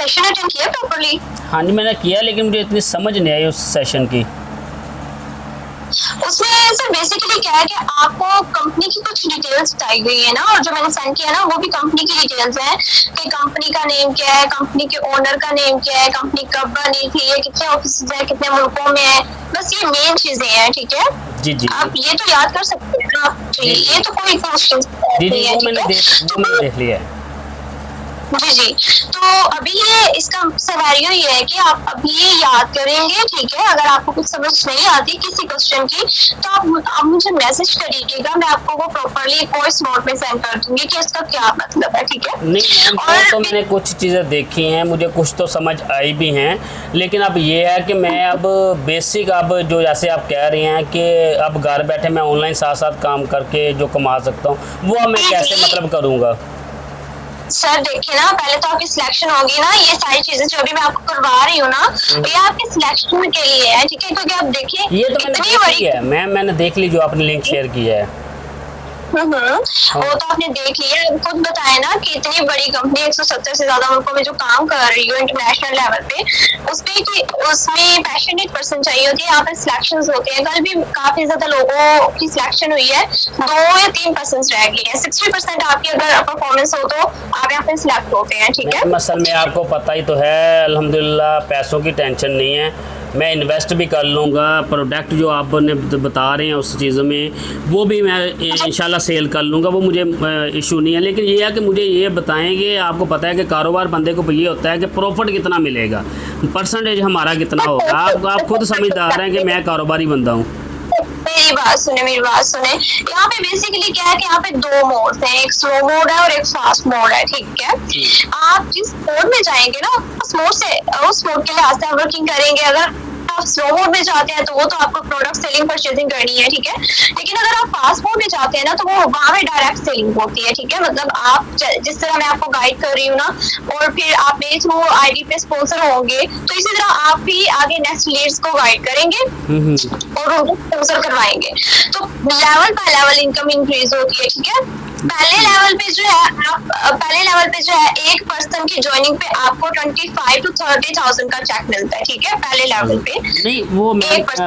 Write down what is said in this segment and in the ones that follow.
Session attend किया properly? हाँ जी मैंने किया, लेकिन मुझे इतनी समझ नहीं आई उस सेशन की। उसमें सर बेसिकली क्या है कि आपको कंपनी की कुछ डिटेल्स बताई गई है ना, और जो मैंने सेंड किया ना वो भी कंपनी की डिटेल्स हैं कि कंपनी का नेम क्या है, कंपनी के ओनर का नेम क्या है, कंपनी कब बनी थी, ये कितने ऑफिस है, कितने मुल्कों में है, बस ये मेन चीजें हैं। ठीक है, जी जी आप ये तो याद कर सकते हैं ना। जी, ये तो कोई क्वेश्चन जी जी, नहीं है। वो मैंने देख लिया है। जी जी, तो अभी ये इसका सिनेरियो ये है कि आप अभी ये याद करेंगे। ठीक है, अगर आपको कुछ समझ नहीं आती किसी क्वेश्चन की तो आप मुझे मैसेज करिएगा, मैं आपको वो प्रॉपर्ली वॉइस नोट में सेंड कर दूंगी कि इसका क्या मतलब है। ठीक है, नहीं मैम, वो तो मैंने कुछ चीज़ें देखी हैं, मुझे कुछ तो समझ आई भी हैं, लेकिन अब ये है कि मैं अब बेसिक, अब जो जैसे आप कह रही हैं कि अब घर बैठे मैं ऑनलाइन साथ साथ काम करके जो कमा सकता हूँ, वो मैं कैसे मतलब करूँगा? सर देखिए ना, पहले तो आपकी सिलेक्शन होगी ना, ये सारी चीजें जो भी मैं आपको करवा रही हूँ ना, तो ये आपके सिलेक्शन के लिए है। ठीक है, क्योंकि आप देखिए ये तो मैंने देख ली है मैम, मैंने देख ली जो आपने लिंक शेयर किया है। वो तो आपने देख लिया, खुद बताया ना कि इतनी बड़ी कंपनी 170 से ज्यादा मुल्कों में जो काम कर रही है इंटरनेशनल लेवल पे, उसमें पैशनेट पर्सन चाहिए होती है। यहाँ पे सिलेक्शंस होते हैं, कल भी काफी ज्यादा लोगों की सिलेक्शन हुई है, 2 या 3% रह गई है। 60% आपकी अगर परफॉर्मेंस हो तो आप यहाँ पे सिलेक्ट होते हैं। ठीक है, असल में आपको पता ही तो है, अल्हम्दुलिल्लाह पैसों की टेंशन नहीं है, मैं इन्वेस्ट भी कर लूँगा। प्रोडक्ट जो आपने बता रहे हैं उस चीज़ में, वो भी मैं इंशाल्लाह सेल कर लूँगा, वो मुझे इशू नहीं है। लेकिन ये है कि मुझे ये बताएंगे, आपको पता है कि कारोबार बंदे को ये होता है कि प्रॉफिट कितना मिलेगा, परसेंटेज हमारा कितना होगा। आप खुद समझदार हैं कि मैं कारोबारी बंदा हूँ। मेरी बात सुने। यहाँ पे बेसिकली क्या है कि यहाँ पे 2 मोड हैं, एक स्लो मोड है और एक फास्ट मोड है। ठीक है, आप जिस मोड में जाएंगे ना, उस मोड के लिहाज से वर्किंग करेंगे। अगर आप स्लो मोड में जाते हैं तो वो तो आपको प्रोडक्ट सेलिंग परचेजिंग करनी है। ठीक है, लेकिन अगर आप फास्ट मोड में जाते हैं ना, तो वो वहां में डायरेक्ट सेलिंग होती है। ठीक है, मतलब आप जिस तरह मैं आपको गाइड कर रही हूँ ना, और फिर आप मेरे थ्रू आईडी पे स्पॉन्सर होंगे, तो इसी तरह आप भी आगे नेक्स्ट लीड्स को गाइड करेंगे और उनको स्पॉन्सर करवाएंगे, तो level by level income increase होती है। ठीक है, पहले लेवल पे जो है एक पर्सन की ज्वाइनिंग पे आपको 25 to 30,000 का चेक मिलता है। ठीक है, पहले लेवल पे। नहीं वो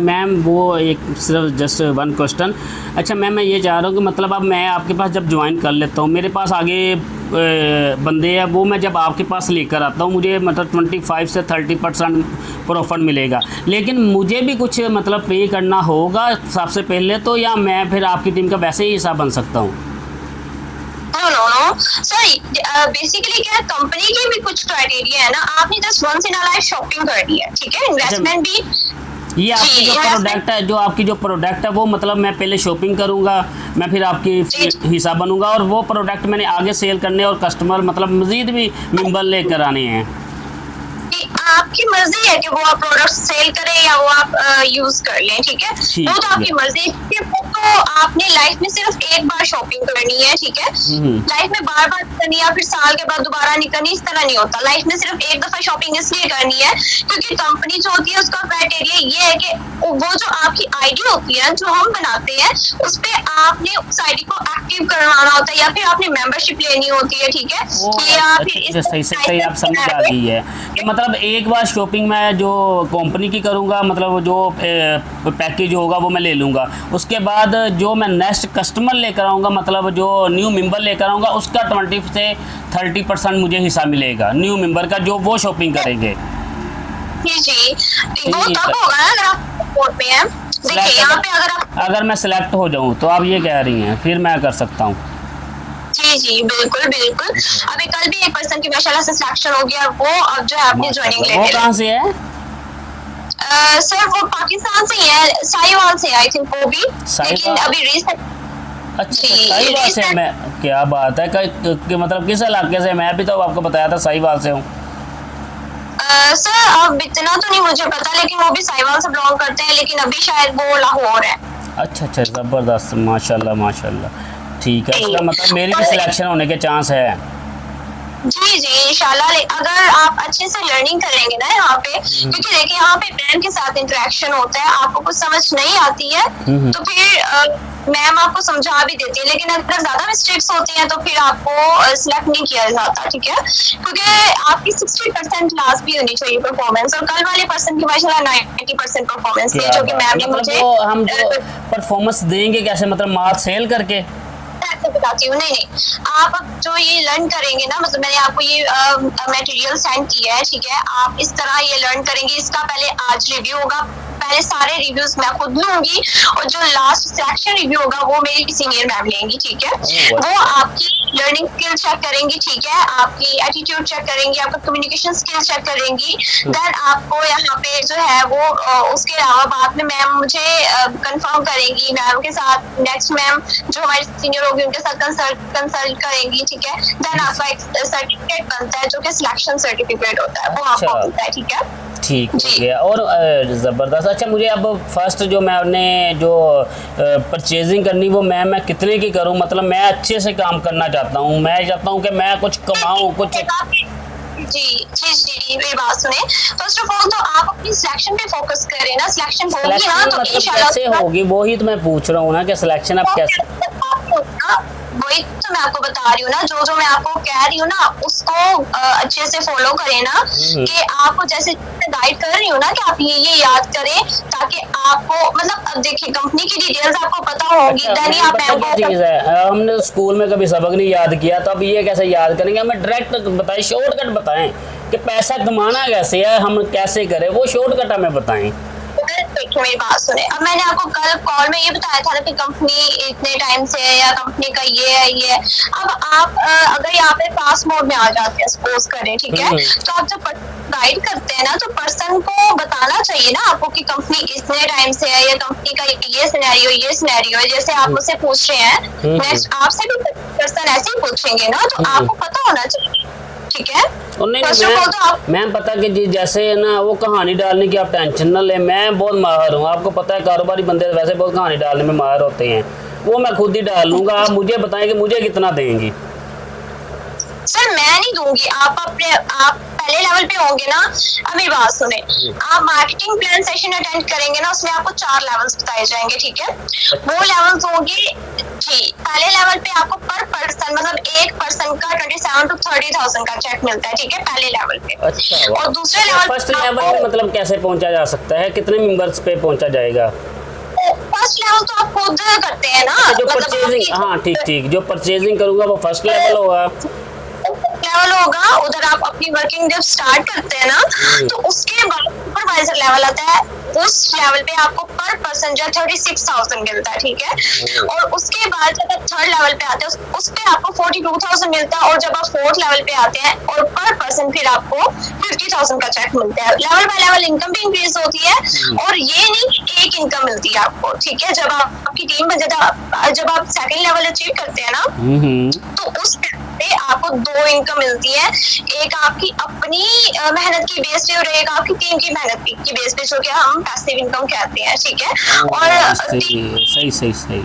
मैम वो एक सिर्फ जस्ट वन क्वेश्चन। अच्छा मैम, मैं ये चाह रहा हूँ कि मतलब अब मैं आपके पास जब ज्वाइन कर लेता हूँ, मेरे पास आगे बंदे हैं, वो मैं जब आपके पास लेकर आता हूँ, मुझे मतलब 25 से 30% प्रॉफिट मिलेगा, लेकिन मुझे भी कुछ मतलब पे करना होगा सबसे पहले तो, या मैं फिर आपकी टीम का वैसे ही हिस्सा बन सकता हूँ? नो सॉरी, बेसिकली क्या है, कंपनी की भी कुछ क्राइटेरिया है ना, आपने just once in a life shopping करनी है। ठीक है, इन्वेस्टमेंट भी ये आपकी जो प्रोडक्ट है, वो मतलब मैं पहले शॉपिंग करूंगा, मैं फिर आपकी हिस्सा बनूंगा, और वो प्रोडक्ट मैंने आगे सेल करने और कस्टमर मतलब मजीद भी मेंबर लेकर आने हैं। आपकी मर्जी है कि वो आप प्रोडक्ट सेल करें या वो आप यूज कर लें। ठीक है, वो तो आपकी मर्जी है। तो आपने लाइफ में सिर्फ एक बार शॉपिंग करनी है। ठीक है, लाइफ में बार बार करनी है, फिर साल के बाद दोबारा नहीं करनी, इस तरह नहीं होता। लाइफ में सिर्फ एक दफा शॉपिंग इसलिए करनी है क्योंकि कंपनी जो होती है उसका क्राइटेरिया ये है कि वो जो आपकी आईडी होती है जो हम बनाते हैं, उस पे आपने उस आईडी को एक्टिव करवाना होता है, या फिर आपने मेंबरशिप लेनी होती है। ठीक है, या फिर सही आप समझ आ गई है कि मतलब एक बार शॉपिंग मैं जो कंपनी की करूँगा, मतलब जो पैकेज होगा वो मैं ले लूँगा, उसके बाद जो मैं नेक्स्ट कस्टमर लेकर आऊँगा, मतलब जो न्यू मेंबर लेकर आऊँगा, उसका 20 से 30% मुझे हिस्सा मिलेगा न्यू मेंबर का, जो वो शॉपिंग करेंगे। जी, वो तब होगा ना अगर आप सपोर्ट में हैं। देखिए यहाँ पे अगर मैं सिलेक्ट हो जाऊँ तो आप ये कह रही हैं फिर मैं कर सकता हूँ? जी बिल्कुल। अभी कल भी एक पर्सन की माशाल्लाह से सिलेक्शन हो गया, वो अब जो है अपनी ज्वाइनिंग ले रहे हैं। वो कहाँ से है? सर वो पाकिस्तान से ही है, साहिवाल से आई थिंक वो भी, लेकिन अभी रिसेंट। अच्छा, साहिवाल से। मैं क्या बात है कि मतलब किस इलाके से? मैं भी तो आपको बताया था साहिवाल से हूँ। सर अब इतना तो नहीं मुझे पता, लेकिन वो भी साहिवाल से बिलोंग करते हैं, लेकिन अभी शायद वो लाहौर है। अच्छा, ज़बरदस्त, माशाल्लाह। ठीक है, इसका मतलब मेरी भी सिलेक्शन होने के चांस है। जी जी इंशाल्लाह। अगर आप अच्छे से लर्निंग करेंगे ना यहाँ पे, क्योंकि देखिए यहाँ पे मैम के साथ इंटरेक्शन होता है, आपको कुछ समझ नहीं आती है तो फिर मैम आपको समझा भी देती है, लेकिन अगर ज्यादा मिस्टेक्स होती हैं तो फिर आपको सिलेक्ट नहीं किया जाता, ठीक है, क्योंकि आपकी 60% लास्ट भी होनी चाहिए परफॉर्मेंस, और कल वाले पर्सन की माशाल्लाह 90% परफॉर्मेंस थी, जो कि मैम ने मतलब मुझे वो हम जो परफॉर्मेंस देंगे कैसे, मतलब माल सेल करके? ऐसे बताती हूँ। नहीं नहीं, आप अब जो ये लर्न करेंगे ना, मतलब मैंने आपको ये मटेरियल सेंड किया है, ठीक है, आप इस तरह ये लर्न करेंगे। इसका पहले आज रिव्यू होगा, पहले सारे रिव्यूज मैं खुद लूंगी, और जो लास्ट सिलेक्शन रिव्यू होगा वो मेरी सीनियर मैम लेंगी, ठीक है। वो आपकी लर्निंग स्किल चेक करेंगी, ठीक है, आपकी एटीट्यूड चेक करेंगी, आपका कम्युनिकेशन स्किल चेक करेंगी। देन आपको यहाँ पे जो है वो उसके अलावा बाद में मैम मुझे कंफर्म करेंगी, मैम के साथ नेक्स्ट मैम जो हमारी सीनियर होगी उनके साथ कंसल्ट करेंगी, ठीक है। देन आपका एक सर्टिफिकेट बनता है जो कि सिलेक्शन सर्टिफिकेट होता है, वो आपको मिलता है, ठीक है। ठीक हो गया। और ज़बरदस्त। अच्छा, मुझे अब फर्स्ट जो मैंने जो परचेजिंग करनी वो मैं कितने की करूं? मतलब मैं अच्छे से काम करना चाहता हूं, मैं चाहता हूं कि मैं कुछ कमाऊं कुछ। जी जी जी मेरी बात सुने। फर्स्ट ऑफ ऑल तो आप अपनी सिलेक्शन पे फोकस करें ना, सिलेक्शन होगी ना तो मतलब इंशाल्लाह कैसे होगी, वही तो मैं पूछ रहा हूँ ना कि सिलेक्शन आप कैसे? वही तो मैं आपको बता रही हूँ ना, जो मैं आपको कह रही हूँ ना उसको अच्छे से फॉलो करें ना, कि आपको जैसे गाइड कर रही हूँ ना कि आप ये याद करें, ताकि आपको मतलब अब देखिए कंपनी की डिटेल्स आपको पता होगी। अच्छा, देन आप चीज़ है, हमने स्कूल में कभी सबक नहीं याद किया, तो अब ये कैसे याद करेंगे? हमें डायरेक्ट बताएं, शॉर्टकट बताएं कि पैसा कमाना कैसे है, हम कैसे करें, वो शॉर्टकट हमें बताएं। देखिए मेरी बात सुने, अब मैंने आपको कल कॉल में ये बताया था ना कि कंपनी इतने टाइम से है या कंपनी का ये है ये है। अब आप अगर यहाँ पे पास मोड में आ जाते हैं सपोज करें, ठीक है, तो आप जब गाइड करते हैं ना तो पर्सन को बताना चाहिए ना आपको कि कंपनी इतने टाइम से है या कंपनी का ये सिनेरियो है। जैसे आप मुझसे पूछ रहे हैं, नेक्स्ट आपसे भी पर्सन ऐसे ही पूछेंगे ना, तो आपको पता होना चाहिए, ठीक है। और नहीं मैम पता कि जी जैसे ना वो कहानी डालने की आप टेंशन ना ले, मैं बहुत माहिर हूँ, आपको पता है कारोबारी बंदे वैसे बहुत कहानी डालने में माहिर होते हैं, वो मैं खुद ही डाल लूँगा। आप मुझे बताएं कि मुझे कितना देंगी? सर मैं नहीं दूंगी, आप पहले लेवल पे होंगे ना। अभी बात सुने, आप मार्केटिंग प्लान सेशन अटेंड करेंगे ना, उसमें आपको 4 लेवल्स बताए जाएंगे, ठीक है। वो लेवल्स होंगे जी, पहले लेवल पे आपको पर पर्सन मतलब एक पर्सन का 27 to 30,000 का चेक मिलता है, ठीक है, पहले लेवल पे। अच्छा, और दूसरे लेवल फर्स्ट लेवल पे मतलब कैसे पहुंचा जा सकता है, कितने मेंबर्स पे पहुंचा जाएगा? फर्स्ट लेवल तो आप खुद करते हैं ना, जो परचेजिंग, हाँ ठीक, जो परचेजिंग करूंगा वो फर्स्ट लेवल होगा। होगा उधर आप अपनी वर्किंग जब स्टार्ट करते हैं ना, तो उसके बाद सुपरवाइजर लेवल आता है, उस लेवल पे आपको पर पर्सन जो 36,000 मिलता है, ठीक है। और उसके बाद जब आप थर्ड लेवल पे आते हैं उस पे आपको 42,000 मिलता है, और जब आप फोर्थ लेवल पे आते हैं और पर पर्सन फिर आपको 50,000 का चेक मिलता है। लेवल बाय लेवल इनकम भी इंक्रीज होती है, और ये नहीं कि एक इनकम मिलती है आपको, ठीक है। जब आपकी टीम में जब आप सेकंड लेवल अचीव करते हैं ना, तो उस पे आपको 2 इनकम मिलती है, एक आपकी अपनी मेहनत की बेस पे और एक आपकी टीम की मेहनत की बेस पे, जो कि हम पैसिव इनकम कहते हैं, ठीक है। और सही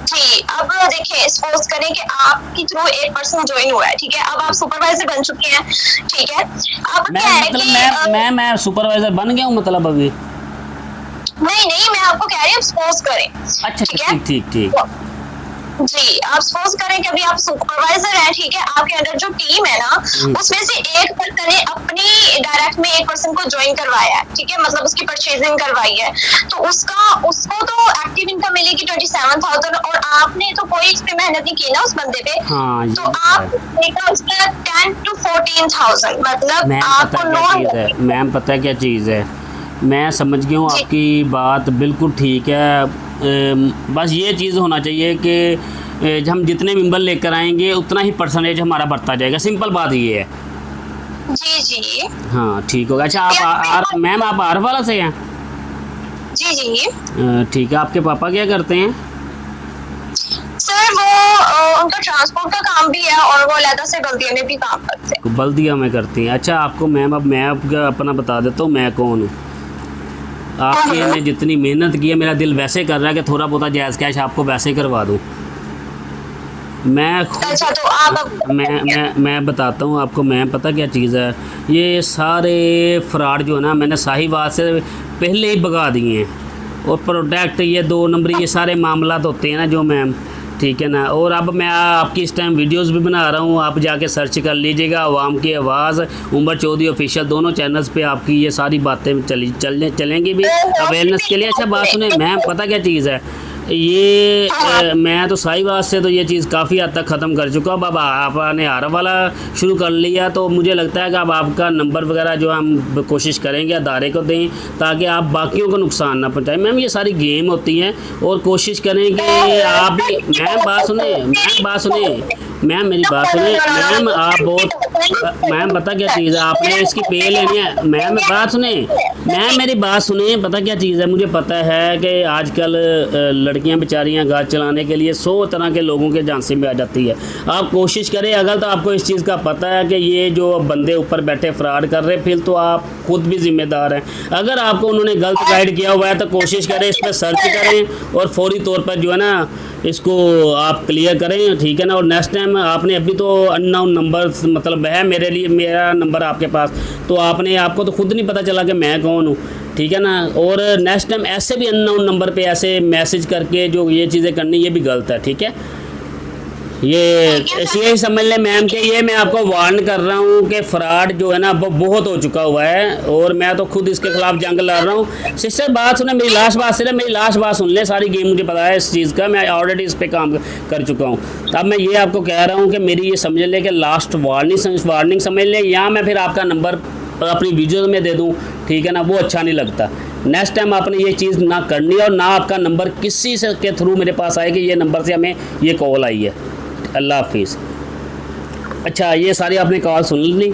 जी, अब देखिए सपोज करें कि आपके थ्रू एक पर्सन ज्वाइन हुआ है, ठीक है, अब आप सुपरवाइजर बन चुके हैं, ठीक है। अब क्या है कि मैं सुपरवाइजर बन गया हूँ मतलब अभी? नहीं मैं आपको कह रही हूँ सपोज करें। अच्छा ठीक जी, आप सपोज करें कि अभी आप सुपरवाइजर हैं, ठीक है, आपके अंदर जो टीम है ना उसमें से एक पर्सन ने अपनी डायरेक्ट में एक पर्सन को ज्वाइन करवाया है, ठीक है, मतलब उसकी परचेजिंग करवाई है, तो उसको तो एक्टिव इनकम मिलेगी 27,000, और आपने तो कोई इस पे मेहनत नहीं की ना उस बंदे पे, तो आप उसका 10 to 14,000 मतलब आपको लोन। मैम पता है क्या चीज़ है, मैं समझ गया हूँ आपकी बात बिल्कुल ठीक है। बस ये चीज़ होना चाहिए कि हम जितने मेंबर लेकर आएंगे उतना ही परसेंटेज हमारा बढ़ता जाएगा, सिंपल बात ये है। जी हाँ ठीक होगा। अच्छा मैम आप आर वाला से हैं? जी ठीक है। आपके पापा क्या करते हैं? सर वो उनका ट्रांसपोर्ट का काम भी है, और वो अलग से बल्दिया में भी काम करते हैं। बल्दिया में करती हैं? अच्छा आपको मैम, अब मैं अपना बता देता हूँ मैं कौन हूँ। आपके ने जितनी मेहनत की है, मेरा दिल वैसे कर रहा है कि थोड़ा बहुत जायज़ कैश आपको वैसे ही करवा दूँ। मैं खुद अच्छा तो आप मैं बताता हूँ आपको। मैं पता क्या चीज़ है, ये सारे फ्रॉड जो है ना, मैंने साहिवाल से पहले ही भगा दिए हैं। और प्रोडक्ट ये 2 नंबरी ये सारे मामलात होते हैं ना जो मैम, ठीक है ना। और अब मैं आपकी इस टाइम वीडियोस भी बना रहा हूँ, आप जाके सर्च कर लीजिएगा अवाम की आवाज़ उमर चौधरी ऑफिशियल, दोनों चैनल्स पे आपकी ये सारी बातें चलेंगी भी अवेयरनेस के लिए। अच्छा बात सुने मैम, पता क्या चीज़ है, ये मैं तो साहिवाल से तो ये चीज़ काफ़ी हद तक ख़त्म कर चुका हूँ। अब आपने आरफ वाला शुरू कर लिया तो मुझे लगता है कि अब आपका नंबर वगैरह जो हम कोशिश करेंगे अदारे को दें ताकि आप बाकियों को नुकसान ना पहुँचाएं। मैम ये सारी गेम होती हैं और कोशिश करें कि आप भी, मैम बात सुने, मैम मेरी बात सुने, मैम आप बहुत, मैम पता क्या चीज़ है, आपने इसकी पे लेनी है। मैम बात सुने, मैम मेरी बात सुने, पता क्या चीज़ है, मुझे पता है कि आजकल लड़कियां बेचारियां गाज चलाने के लिए 100 तरह के लोगों के झांसे में आ जाती है। आप कोशिश करें, अगर तो आपको इस चीज़ का पता है कि ये जो बंदे ऊपर बैठे फ्रॉड कर रहे, फिर तो आप खुद भी जिम्मेदार हैं। अगर आपको उन्होंने गलत गाइड किया हुआ है तो कोशिश करें इस पर सर्च करें और फौरी तौर पर जो है ना इसको आप क्लियर करें, ठीक है ना। और नेक्स्ट टाइम आपने अभी तो अननोन नंबर मतलब है मेरे लिए, मेरा नंबर आपके पास, तो आपको तो खुद नहीं पता चला कि मैं कौन हूँ, ठीक है ना। और नेक्स्ट टाइम ऐसे भी अननोन नंबर पे ऐसे मैसेज करके जो ये चीज़ें करनी, ये भी गलत है, ठीक है। ये इसलिए समझ लें मैम के, ये मैं आपको वार्न कर रहा हूँ कि फ्रॉड जो है ना वो बहुत हो चुका हुआ है और मैं तो खुद इसके खिलाफ जंग लड़ रहा हूँ। सिस्टर बात सुने, मेरी लास्ट बात सुन ले, सारी गेम मुझे पता है इस चीज़ का, मैं ऑलरेडी इस पर काम कर चुका हूँ। अब मैं ये आपको कह रहा हूँ कि मेरी ये समझ ले कि लास्ट वार्निंग समझ ले, या मैं फिर आपका नंबर अपनी वीडियो में दे दूँ, ठीक है ना, वो अच्छा नहीं लगता। नेक्स्ट टाइम आपने ये चीज़ ना करनी और ना आपका नंबर किसी से के थ्रू मेरे पास आए कि ये नंबर से हमें ये कॉल आई है। अल्लाह हाफिज़। अच्छा ये सारी आपने कॉल सुन ली,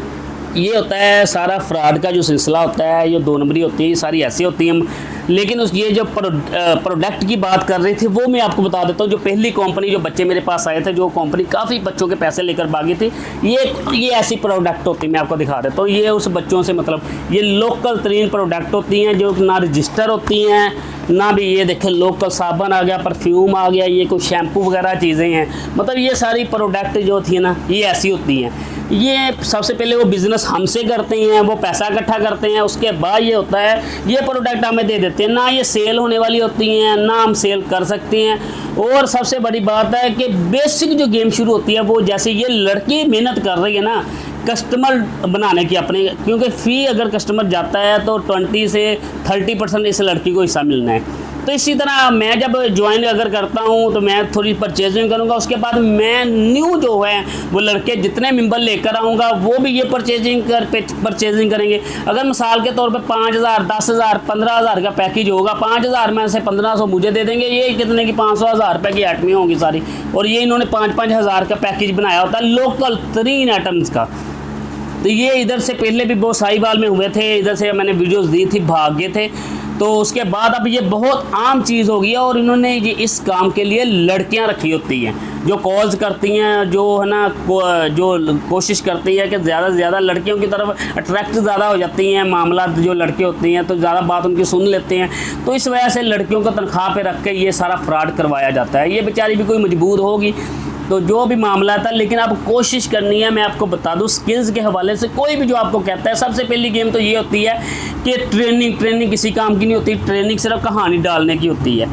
ये होता है सारा फ्रॉड का जो सिलसिला होता है, ये 2 नंबरी होती है, ये सारी ऐसी होती हैं। लेकिन ये जो प्रोडक्ट की बात कर रहे थे वो मैं आपको बता देता हूँ। जो पहली कंपनी जो बच्चे मेरे पास आए थे, जो कंपनी काफ़ी बच्चों के पैसे लेकर भागी थी, ये ऐसी प्रोडक्ट होती है, मैं आपको दिखा देता हूँ। ये उस बच्चों से मतलब ये लोकल तरीन प्रोडक्ट होती हैं जो ना रजिस्टर होती हैं ना भी, ये देखें लोकल साबन आ गया, परफ्यूम आ गया, ये कुछ शैम्पू वगैरह चीज़ें हैं। मतलब ये सारी प्रोडक्ट जो थी ना ये ऐसी होती हैं। ये सबसे पहले वो बिज़नेस हमसे करते हैं, वो पैसा इकट्ठा करते हैं, उसके बाद ये होता है ये प्रोडक्ट हमें दे देते हैं। ना ये सेल होने वाली होती हैं ना हम सेल कर सकते हैं। और सबसे बड़ी बात है कि बेसिक जो गेम शुरू होती है वो, जैसे ये लड़की मेहनत कर रही है ना कस्टमर बनाने की अपने, क्योंकि फ़ी अगर कस्टमर जाता है तो 20 से 30% इस लड़की को हिस्सा मिलना है। तो इसी तरह मैं जब ज्वाइन अगर करता हूँ तो मैं थोड़ी परचेजिंग करूँगा, उसके बाद मैं न्यू जो है वो लड़के जितने मेंबर लेकर आऊँगा वो भी ये परचेजिंग करेंगे। अगर मिसाल के तौर पे 5,000, 10,000, 15,000 का पैकेज होगा, 5,000 में से 1,500 मुझे दे देंगे, ये कितने की 500,000 रुपये की आइटमें होंगी सारी। और ये इन्होंने 5-5 हज़ार का पैकेज बनाया होता है लोकल 3 आइटम्स का। तो ये इधर से पहले भी बहुत साहिवाल में हुए थे, इधर से मैंने वीडियोस दी थी, भाग गए थे। तो उसके बाद अब ये बहुत आम चीज़ हो गई है और इन्होंने ये इस काम के लिए लड़कियां रखी होती हैं जो कॉल्स करती हैं, जो है ना जो कोशिश करती है कि ज़्यादा से ज़्यादा लड़कियों की तरफ अट्रैक्ट ज़्यादा हो जाती हैं। मामला जो लड़के होती हैं तो ज़्यादा बात उनकी सुन लेते हैं, तो इस वजह से लड़कियों को तनख्वाह पे रख के ये सारा फ्रॉड करवाया जाता है। ये बेचारी भी कोई मजबूर होगी तो जो भी मामला था, लेकिन आप कोशिश करनी है। मैं आपको बता दूं स्किल्स के हवाले से कोई भी जो आपको कहता है, सबसे पहली गेम तो ये होती है कि ट्रेनिंग किसी काम की नहीं होती, ट्रेनिंग सिर्फ कहानी डालने की होती है,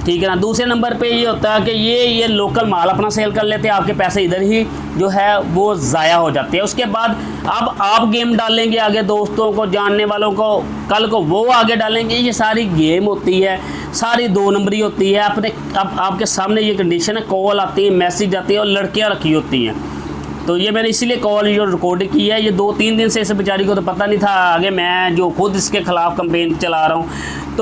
ठीक है ना। दूसरे नंबर पे ये होता है कि ये लोकल माल अपना सेल कर लेते हैं, आपके पैसे इधर ही जो है वो ज़ाया हो जाते हैं। उसके बाद अब आप गेम डालेंगे आगे, दोस्तों को जानने वालों को, कल को वो आगे डालेंगे। ये सारी गेम होती है, सारी 2 नंबरी होती है। अब आपके सामने ये कंडीशन है, कॉल आती है, मैसेज आती है और लड़कियाँ रखी होती हैं। तो ये मैंने इसीलिए कॉल जो रिकॉर्ड की है, ये 2-3 दिन से इस बेचारी को तो पता नहीं था, आगे मैं जो खुद इसके खिलाफ कंपेन चला रहा हूँ। तो